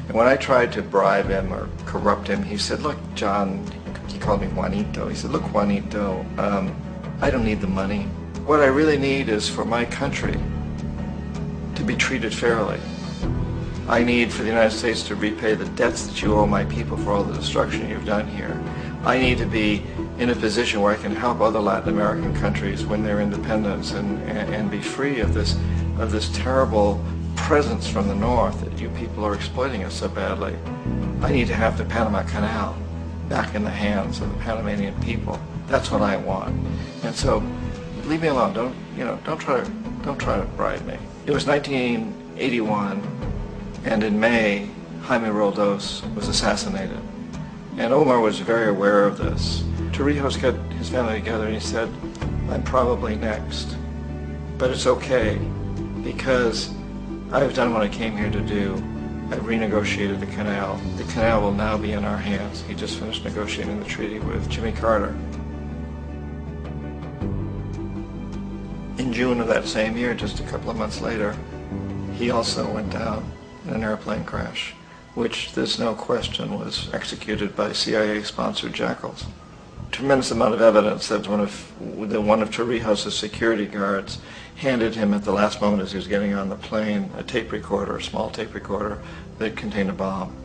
And when I tried to bribe him or corrupt him, he said, look, John, he called me Juanito. He said, look, Juanito, I don't need the money. What I really need is for my country to be treated fairly. I need for the United States to repay the debts that you owe my people for all the destruction you've done here. I need to be in a position where I can help other Latin American countries win their independence and be free of this terrible presence from the north that you people are exploiting us so badly. I need to have the Panama Canal back in the hands of the Panamanian people. That's what I want. And so, leave me alone. Don't try to bribe me. It was 1981, and in May, Jaime Roldos was assassinated. And Omar was very aware of this. Torrijos got his family together and he said, I'm probably next, but it's okay because I've done what I came here to do. I've renegotiated the canal. The canal will now be in our hands. He just finished negotiating the treaty with Jimmy Carter. In June of that same year, just a couple of months later, he also went down in an airplane crash, which there's no question was executed by CIA-sponsored jackals. Tremendous amount of evidence that one of Torrijos' security guards handed him at the last moment as he was getting on the plane a tape recorder, a small tape recorder that contained a bomb.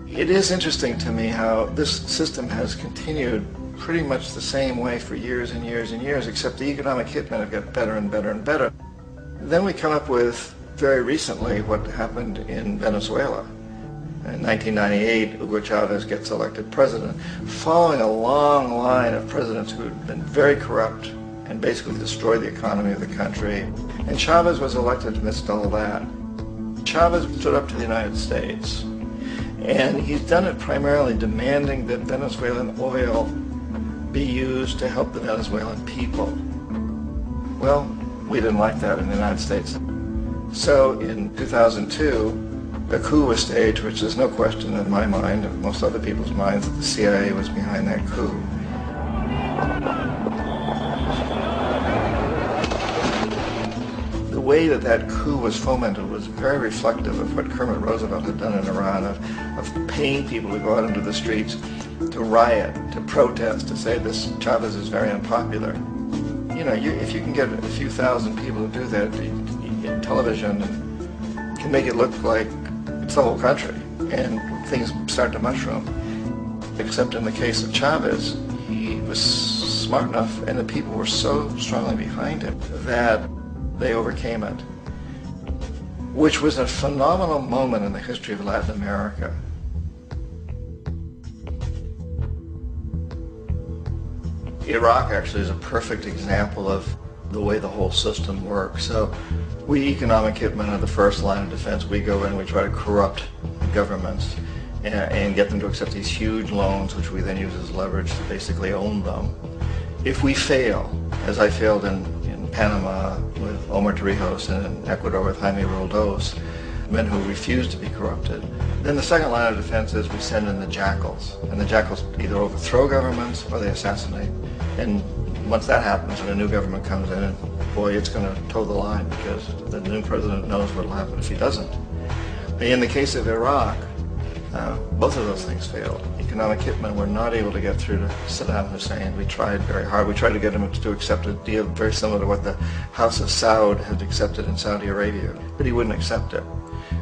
It is interesting to me how this system has continued pretty much the same way for years and years and years, except the economic hitmen have got better and better and better. Then we come up with, very recently, what happened in Venezuela. In 1998, Hugo Chavez gets elected president, following a long line of presidents who had been very corrupt and basically destroyed the economy of the country. And Chavez was elected amidst all that. Chavez stood up to the United States, and he's done it primarily demanding that Venezuelan oil be used to help the Venezuelan people. Well, we didn't like that in the United States. So in 2002, a coup was staged, which there's no question in my mind, and most other people's minds, that the CIA was behind that coup. The way that coup was fomented was very reflective of what Kermit Roosevelt had done in Iran, of paying people to go out into the streets to riot, to protest, to say this Chavez is very unpopular. You know, if you can get a few thousand people to do that in television, and can make it look like it's the whole country, and things start to mushroom. Except in the case of Chavez, he was smart enough, and the people were so strongly behind him that they overcame it, which was a phenomenal moment in the history of Latin America. Iraq actually is a perfect example of the way the whole system works. So we economic hitmen are the first line of defense. We go in, we try to corrupt governments and get them to accept these huge loans, which we then use as leverage to basically own them. If we fail, as I failed in Panama with Omar Torrijos and in Ecuador with Jaime Roldos, men who refuse to be corrupted, then the second line of defense is we send in the jackals. And the jackals either overthrow governments or they assassinate. And once that happens and a new government comes in, and boy, it's going to toe the line because the new president knows what will happen if he doesn't. In the case of Iraq, both of those things failed. Economic hitmen were not able to get through to Saddam Hussein. We tried very hard. We tried to get him to accept a deal very similar to what the House of Saud had accepted in Saudi Arabia, but he wouldn't accept it.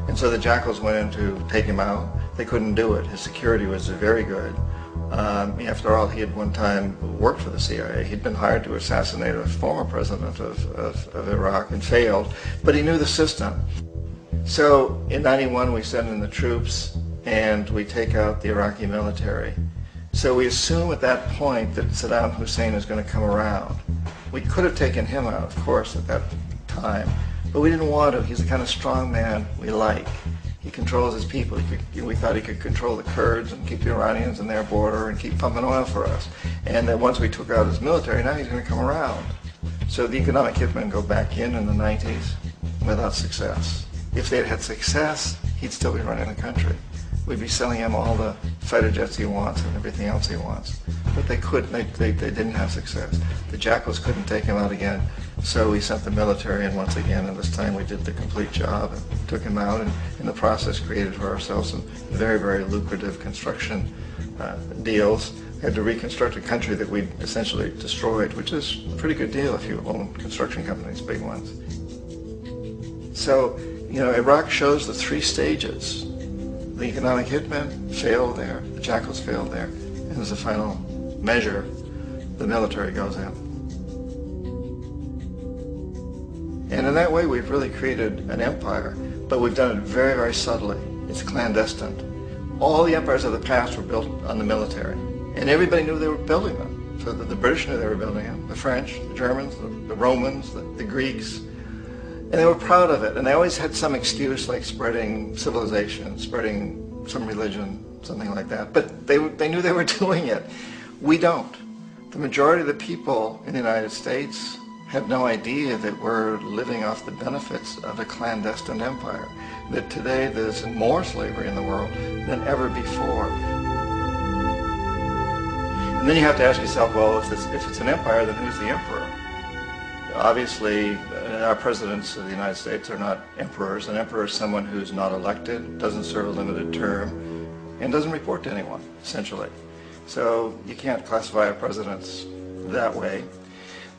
And so the jackals went in to take him out. They couldn't do it. His security was very good. After all, he had one time worked for the CIA. He'd been hired to assassinate a former president of Iraq and failed, but he knew the system. So in '91 we send in the troops and we take out the Iraqi military. So we assume at that point that Saddam Hussein is going to come around. We could have taken him out, of course, at that time, but we didn't want to. He's the kind of strong man we like. He controls his people. We thought he could control the Kurds and keep the Iranians in their border and keep pumping oil for us. And then once we took out his military, now he's going to come around. So the economic hitmen go back in the 90s without success. If they had had success, he'd still be running the country. We'd be selling him all the fighter jets he wants and everything else he wants. But they couldn't, they didn't have success. The Jackals couldn't take him out again, so we sent the military in once again, and this time we did the complete job and took him out, and in the process created for ourselves some very, very lucrative construction deals. We had to reconstruct a country that we'd essentially destroyed, which is a pretty good deal if you own construction companies, big ones. So, Iraq shows the three stages. The economic hitmen failed there, the Jackals failed there, and as a final measure, the military goes in. And in that way, we've really created an empire, but we've done it very, very subtly. It's clandestine. All the empires of the past were built on the military, and everybody knew they were building them. So the British knew they were building them, the French, the Germans, the Romans, the Greeks, and they were proud of it. And they always had some excuse, like spreading civilization, spreading some religion, something like that. But they knew they were doing it. We don't. The majority of the people in the United States have no idea that we're living off the benefits of a clandestine empire, that today there's more slavery in the world than ever before. And then you have to ask yourself, well, if it's an empire, then who's the emperor? Obviously, our presidents of the United States are not emperors. An emperor is someone who's not elected, doesn't serve a limited term, and doesn't report to anyone, essentially. So you can't classify our presidents that way.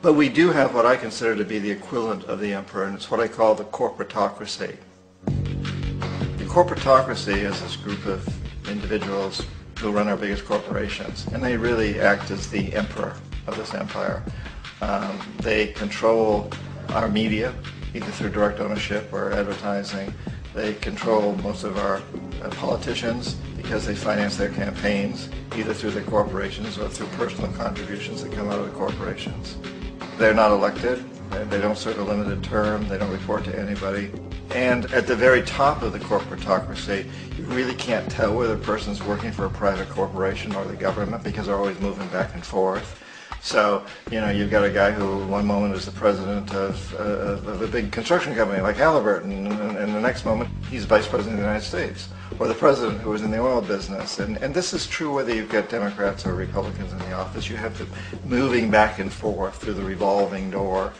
But we do have what I consider to be the equivalent of the emperor, and it's what I call the corporatocracy. The corporatocracy is this group of individuals who run our biggest corporations, and they really act as the emperor of this empire. They control our media, either through direct ownership or advertising. They control most of our politicians because they finance their campaigns, either through their corporations or through personal contributions that come out of the corporations. They're not elected, they don't serve a limited term, they don't report to anybody. And at the very top of the corporatocracy, you really can't tell whether a person's working for a private corporation or the government because they're always moving back and forth. So, you've got a guy who one moment is the president of a big construction company like Halliburton, and the next moment he's vice president of the United States, or the president who was in the oil business. And this is true whether you've got Democrats or Republicans in the office. You have to moving back and forth through the revolving door.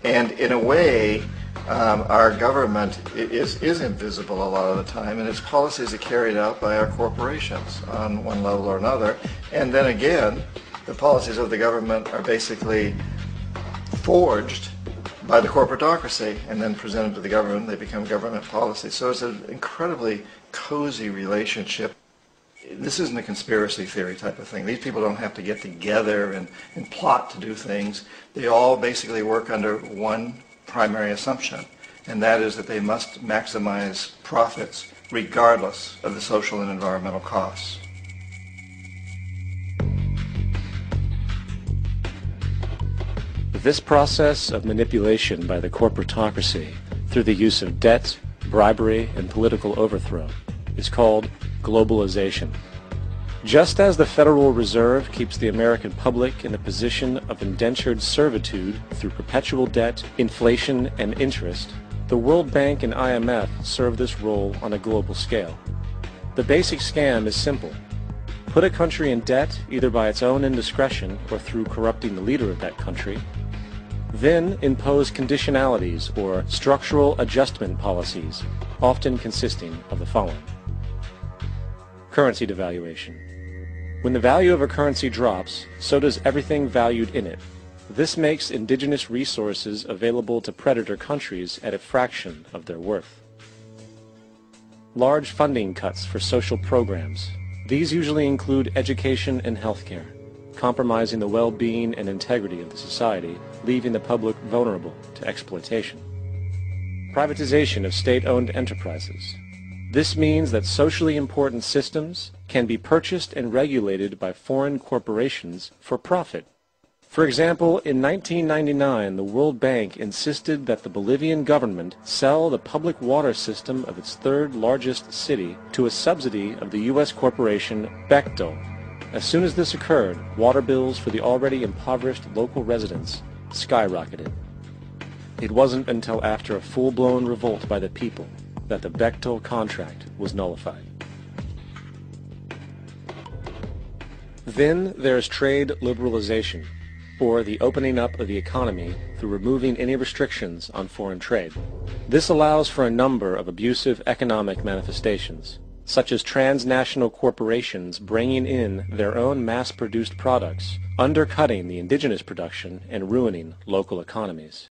And in a way, our government is invisible a lot of the time, and its policies are carried out by our corporations on one level or another. And then again, the policies of the government are basically forged by the corporatocracy and then presented to the government. They become government policy. So it's an incredibly cozy relationship. This isn't a conspiracy theory type of thing. These people don't have to get together and plot to do things. They all basically work under one primary assumption, and that is that they must maximize profits regardless of the social and environmental costs. This process of manipulation by the corporatocracy through the use of debt, bribery, and political overthrow is called globalization. Just as the Federal Reserve keeps the American public in a position of indentured servitude through perpetual debt, inflation, and interest, the World Bank and IMF serve this role on a global scale. The basic scam is simple. Put a country in debt either by its own indiscretion or through corrupting the leader of that country, then impose conditionalities or structural adjustment policies, often consisting of the following. Currency devaluation. When the value of a currency drops, so does everything valued in it. This makes indigenous resources available to predator countries at a fraction of their worth. Large funding cuts for social programs. These usually include education and healthcare, compromising the well-being and integrity of the society, leaving the public vulnerable to exploitation. Privatization of state-owned enterprises. This means that socially important systems can be purchased and regulated by foreign corporations for profit. For example, in 1999, the World Bank insisted that the Bolivian government sell the public water system of its third largest city to a subsidy of the U.S. corporation Bechtel. As soon as this occurred, water bills for the already impoverished local residents skyrocketed. It wasn't until after a full-blown revolt by the people that the Bechtel contract was nullified. Then there's trade liberalization, or the opening up of the economy through removing any restrictions on foreign trade. This allows for a number of abusive economic manifestations, such as transnational corporations bringing in their own mass-produced products, undercutting the indigenous production and ruining local economies.